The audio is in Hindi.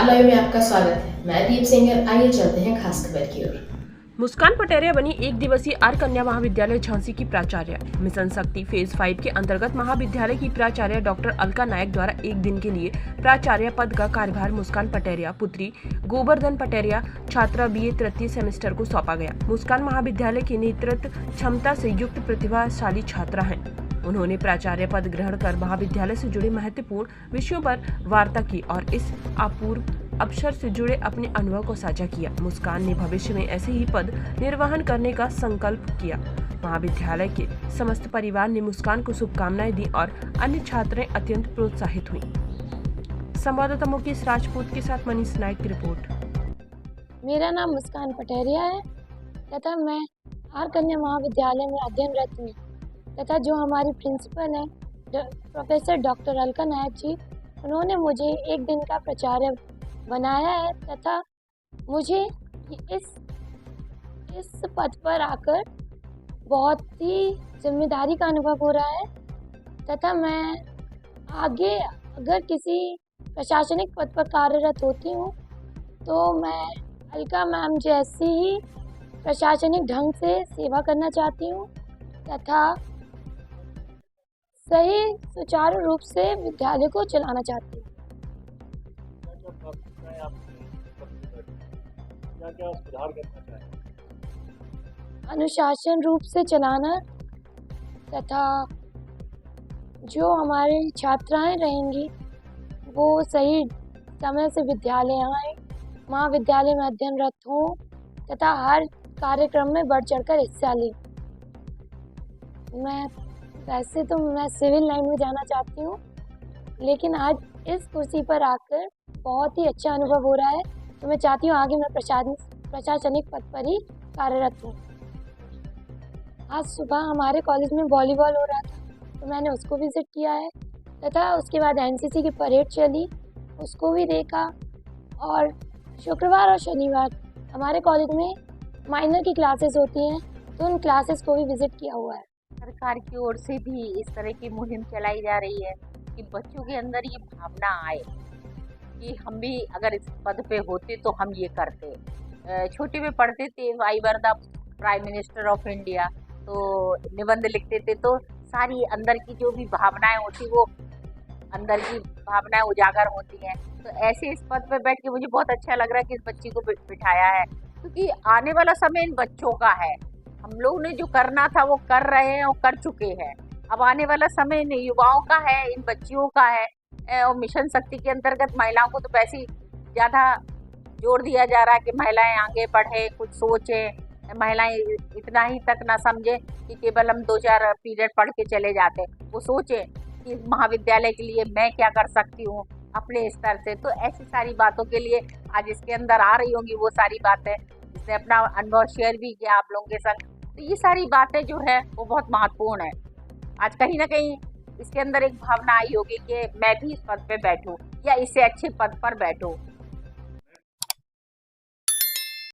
स्टार लाइव में आपका स्वागत है। मैं दीप सिंगर। आइए चलते हैं खास खबर की ओर। मुस्कान पटेरिया बनी एक दिवसीय आर कन्या महाविद्यालय झांसी की प्राचार्य। मिशन शक्ति फेज 5 के अंतर्गत महाविद्यालय की प्राचार्य डॉक्टर अलका नायक द्वारा एक दिन के लिए प्राचार्य पद का कार्यभार मुस्कान पटेरिया पुत्री गोवर्धन पटेरिया छात्रा बीए तृतीय सेमेस्टर को सौंपा गया। मुस्कान महाविद्यालय की नेतृत्व क्षमता से युक्त प्रतिभाशाली छात्रा है। उन्होंने प्राचार्य पद ग्रहण कर महाविद्यालय से जुड़े महत्वपूर्ण विषयों पर वार्ता की और इस अपूर्व अवसर से जुड़े अपने अनुभव को साझा किया। मुस्कान ने भविष्य में ऐसे ही पद निर्वहन करने का संकल्प किया। महाविद्यालय के समस्त परिवार ने मुस्कान को शुभकामनाएं दी और अन्य छात्राएं अत्यंत प्रोत्साहित हुई। संवाददाता मुकेश राजपूत के साथ मनीष नायक की रिपोर्ट। मेरा नाम मुस्कान पटेरिया है तथा मैं आर कन्या महाविद्यालय में अध्ययनरत हूँ तथा जो हमारी प्रिंसिपल है प्रोफेसर डॉक्टर अलका नायक जी, उन्होंने मुझे एक दिन का प्राचार्य बनाया है तथा मुझे इस पद पर आकर बहुत ही जिम्मेदारी का अनुभव हो रहा है तथा मैं आगे अगर किसी प्रशासनिक पद पर कार्यरत होती हूँ तो मैं अलका मैम जैसी ही प्रशासनिक ढंग से सेवा करना चाहती हूँ तथा सही सुचारू रूप से विद्यालय को चलाना चाहती हूँ। क्या सुधार करना चाहिए? अनुशासन रूप से चलाना तथा जो हमारी छात्राएं रहेंगी वो सही समय से विद्यालय आए, महाविद्यालय में अध्ययनरत हों तथा हर कार्यक्रम में बढ़ चढ़कर हिस्सा लें। वैसे तो मैं सिविल लाइन में जाना चाहती हूँ, लेकिन आज इस कुर्सी पर आकर बहुत ही अच्छा अनुभव हो रहा है तो मैं चाहती हूँ आगे मैं प्रशासनिक पद पर ही कार्यरत हूँ। आज सुबह हमारे कॉलेज में वॉलीबॉल हो रहा था तो मैंने उसको विजिट किया है तथा उसके बाद एनसीसी की परेड चली, उसको भी देखा और शुक्रवार और शनिवार हमारे कॉलेज में माइनर की क्लासेस होती हैं तो उन क्लासेस को भी विजिट किया हुआ है। सरकार की ओर से भी इस तरह की मुहिम चलाई जा रही है कि बच्चों के अंदर ये भावना आए कि हम भी अगर इस पद पे होते तो हम ये करते। छोटे में पढ़ते थे I were the prime minister of India, तो निबंध लिखते थे तो सारी अंदर की जो भी भावनाएं होती वो अंदर की भावनाएं उजागर होती हैं। तो ऐसे इस पद पे बैठ के मुझे बहुत अच्छा लग रहा है कि इस बच्ची को बिठाया है, क्योंकि आने वाला समय इन बच्चों का है। हम लोग ने जो करना था वो कर रहे हैं और कर चुके हैं। अब आने वाला समय इन युवाओं का है, इन बच्चियों का है। और मिशन शक्ति के अंतर्गत महिलाओं को तो वैसे ही ज़्यादा जोर दिया जा रहा है कि महिलाएं आगे बढ़े, कुछ सोचें। महिलाएं इतना ही तक ना समझें कि केवल हम 2-4 पीरियड पढ़ के चले जाते, वो सोचें कि महाविद्यालय के लिए मैं क्या कर सकती हूँ अपने स्तर से। तो ऐसी सारी बातों के लिए आज इसके अंदर आ रही होंगी वो सारी बातें। इसने अपना अनुभव शेयर भी किया आप लोगों के संग। तो ये सारी बातें जो है वो बहुत महत्वपूर्ण है। आज कहीं ना कहीं इसके अंदर एक भावना आई होगी कि मैं भी इस पद पे बैठूं या इससे अच्छे पद पर बैठूं।